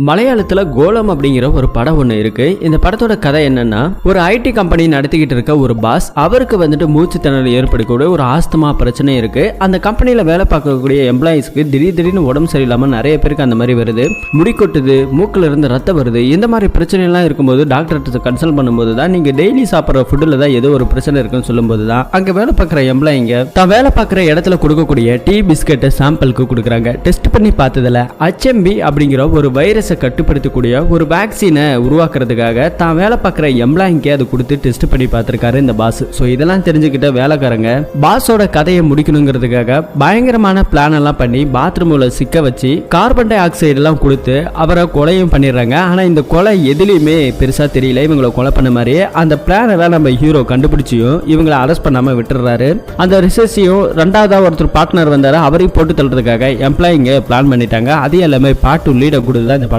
மலையாளத்துல கோலம் அப்படிங்கிற ஒரு படம் ஒண்ணு இருக்கு. இந்த படத்தோட கதை என்னன்னா, ஒரு ஐடி கம்பெனி நடத்திக்கிட்டு இருக்க ஒரு பாஸ், அவருக்கு வந்துட்டு மூச்சு திணறல் ஏற்படக்கூடிய ஒரு ஆஸ்துமா பிரச்சனை இருக்கு. அந்த கம்பெனியில வேலை பார்க்கக்கூடிய எம்ப்ளாயிஸ்க்கு திடீர்னு உடம்பு சரியில்லாம நிறைய பேருக்கு அந்த மாதிரி வருது. முடி கொட்டுது, மூக்குல இருந்து ரத்தம் வருது. இந்த மாதிரி பிரச்சனை எல்லாம் இருக்கும்போது டாக்டர் கன்சல்ட் பண்ணும்போது தான், நீங்க டெய்லி சாப்பிட்ற ஃபுட்ல தான் ஏதோ ஒரு பிரச்சனை இருக்குன்னு சொல்லும்போது தான், அங்க வேலை பார்க்குற எம்ப்ளாயிங்க தான் வேலை பார்க்குற இடத்துல கொடுக்கக்கூடிய டீ பிஸ்கெட் சாம்பிளுக்கு கொடுக்குறாங்க. டெஸ்ட் பண்ணி பார்த்ததுல HMV அப்படிங்கிற ஒரு வைரஸை கட்டுப்படுத்தக்கூடிய ஒரு வேக்சினை உருவாக்குறதுக்காக தான் வேலை பார்க்குற எம்ப்ளாயிங்கே அது கொடுத்து டெஸ்ட் பண்ணி பார்த்துருக்காரு இந்த பாஸ். ஸோ இதெல்லாம் தெரிஞ்சுக்கிட்ட வேலைக்காரங்க பாஸோட கதையை முடிக்கணுங்கிறதுக்காக பயங்கரமான பிளான் எல்லாம் பண்ணி பாத்ரூம்ல சிக்க வச்சு கார்பன் டை ஆக்சைடு எல்லாம் கொடுத்து அவரை கொலையும் பண்ணிடுறாங்க. ஆனா இந்த கொலை எதுலையுமே பெருசா தெரியல, இவங்களை கொலை பண்ண மாதிரியே. அந்த பிளான் எல்லாம் நம்ம ஹீரோ கண்டுபிடிச்சியும் இவங்களை அரெஸ்ட் பண்ணாம விட்டுறாரு. அந்த ரிசர்ச்சையும் ரெண்டாவதா ஒருத்தர் பார்ட்னர் வந்தாரு, அவரையும் போட்டு தள்ளுறதுக்காக எம்ப்ளாயிங்க பிளான் பண்ணிட்டாங்க. அதே எல்லாமே பார்ட் 2 லீட கொடுத்து தான் இந்த